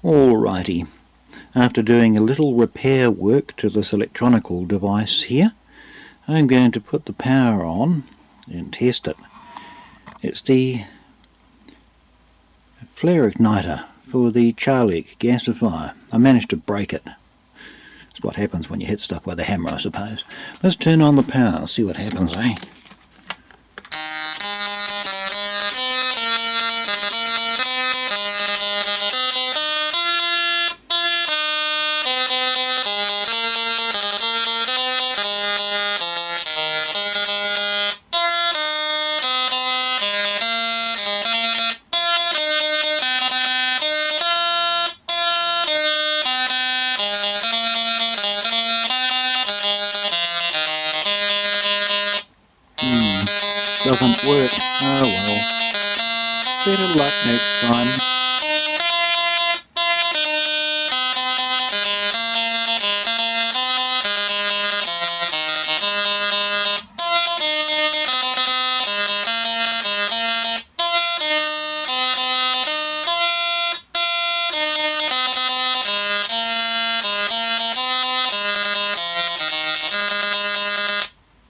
Alrighty, after doing a little repair work to this electronical device here, I'm going to put the power on and test it. It's the flare igniter for the Charlek gasifier. I managed to break it. That's what happens when you hit stuff with a hammer, I suppose. Let's turn on the power, see what happens, eh? Doesn't work. Oh well. Better luck next time.